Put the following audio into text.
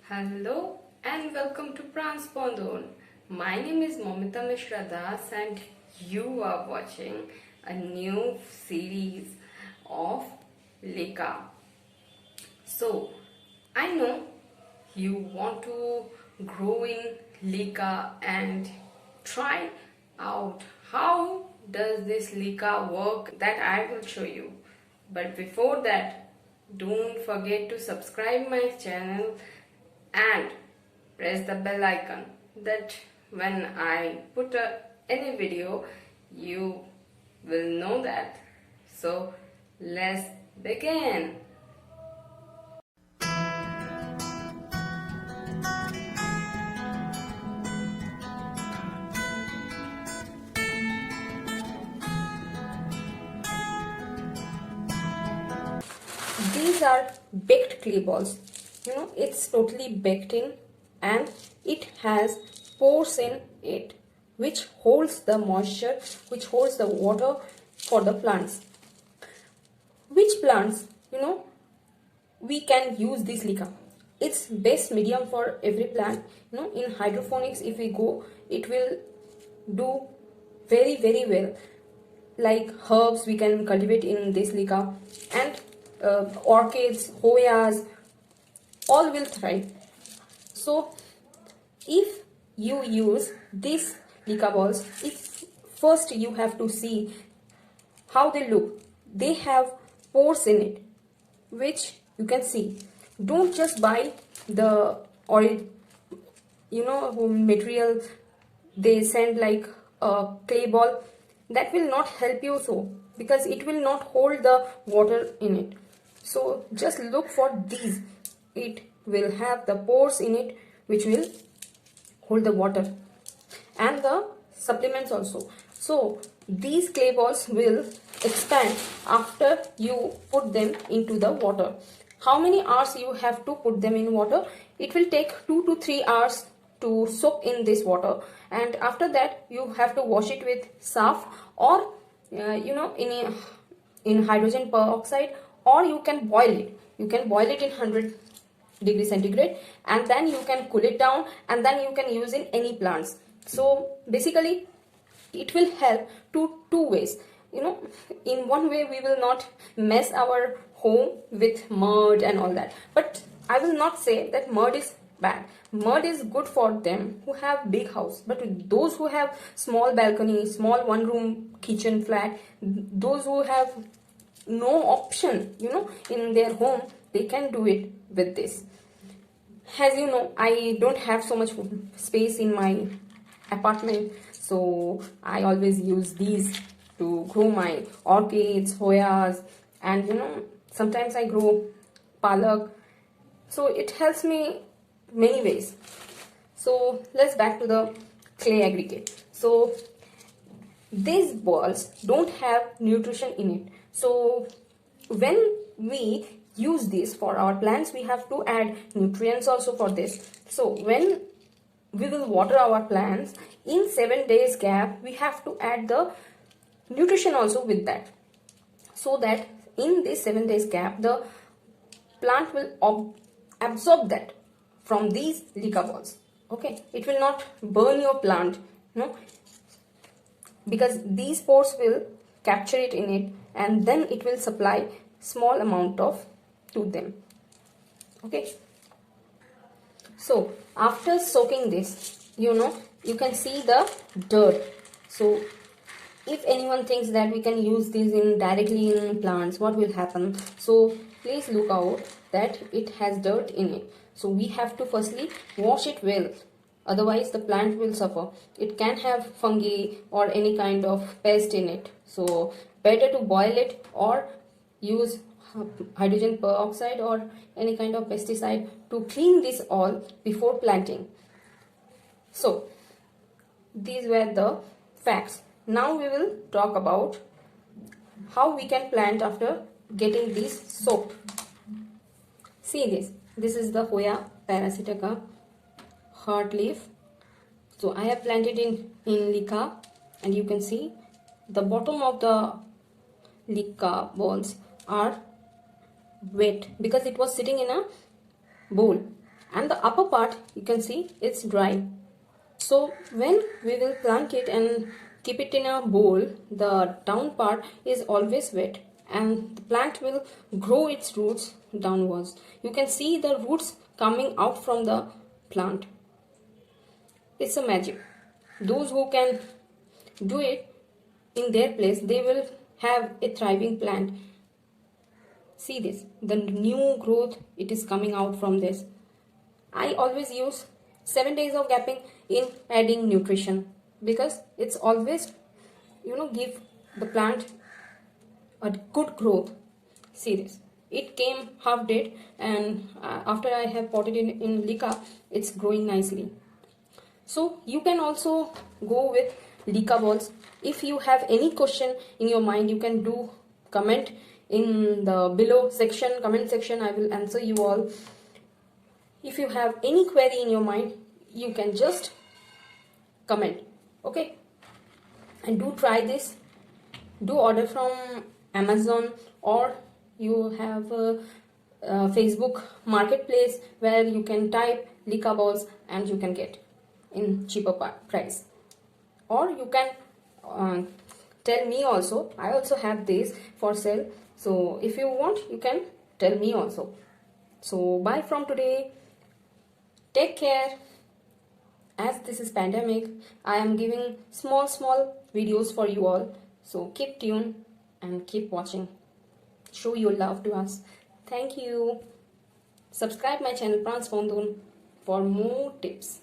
Hello and welcome to Pranspondon. My name is Momita Mishra Das and you are watching a new series of Leka. So, I know you want to grow in Leka and try out how does this Leka work, that I will show you. But before that, don't forget to subscribe my channel and press the bell icon, that when I put any video you will know that. So let's begin. These are baked clay balls. It's totally baked in and it has pores in it which holds the moisture, which holds the water for the plants. Which plants, we can use this Leka. It's best medium for every plant. In hydroponics, if we go, it will do very well. Like herbs we can cultivate in this Leka, and orchids, hoyas, all will thrive. So if you use these Leka balls, if first you have to see how they look. They have pores in it which you can see. Don't just buy the material they send, like a clay ball. That will not help you, so because it will not hold the water in it. So just look for these. It will have the pores in it which will hold the water and the supplements also. So these clay balls will expand after you put them into the water. How many hours you have to put them in water? It will take 2 to 3 hours to soak in this water, and after that you have to wash it with saf or in hydrogen peroxide, or you can boil it. You can boil it in 100 degrees centigrade, and then you can cool it down, and then you can use in any plants. So basically it will help two ways. In one way we will not mess our home with mud and all that, but I will not say that mud is bad. Mud is good for them who have big house, but those who have small balcony, small one room kitchen flat, those who have no option in their home, they can do it with this. As you know, I don't have so much space in my apartment, so I always use these to grow my orchids, hoyas, and sometimes I grow palak. So it helps me many ways. So let's back to the clay aggregate. So these balls don't have nutrition in it. So when we use this for our plants, we have to add nutrients also for this. So when we will water our plants, in 7 days gap we have to add the nutrition also with that, so that in this 7 days gap the plant will absorb that from these Leka balls. Okay, it will not burn your plant, because these pores will capture it in it, and then it will supply small amount of to them. Okay, so after soaking this, you can see the dirt. So if anyone thinks that we can use this in directly in plants, what will happen? So please look out that it has dirt in it. So we have to firstly wash it well, otherwise the plant will suffer. It can have fungi or any kind of pest in it. So better to boil it or use hydrogen peroxide or any kind of pesticide to clean this all before planting. So these were the facts. Now we will talk about how we can plant after getting these soaked. See this. This is the Hoya parasitica heart leaf. So I have planted in Leka, and you can see the bottom of the Leka balls are wet because it was sitting in a bowl, and the upper part you can see it's dry. So when we will plant it and keep it in a bowl, the down part is always wet and the plant will grow its roots downwards. You can see the roots coming out from the plant. It's a magic. Those who can do it in their place, they will have a thriving plant. See this, the new growth, it is coming out from this. I always use 7 days of gapping in adding nutrition because it's always, give the plant a good growth. See this, it came half dead, and after I have potted in Leca, it's growing nicely. So you can also go with Leca balls. If you have any question in your mind, you can do comment in the below section, comment section. I will answer you all. If you have any query in your mind, you can just comment. Okay, and do try this. Do order from Amazon, or you have a Facebook marketplace where you can type Leca balls and you can get in cheaper price. Or you can tell me also. I also have this for sale, so if you want, you can tell me also. So bye from today. Take care. As this is pandemic, I am giving small videos for you all. So keep tuned and keep watching. Show your love to us. Thank you. Subscribe my channel Pranspondon for more tips.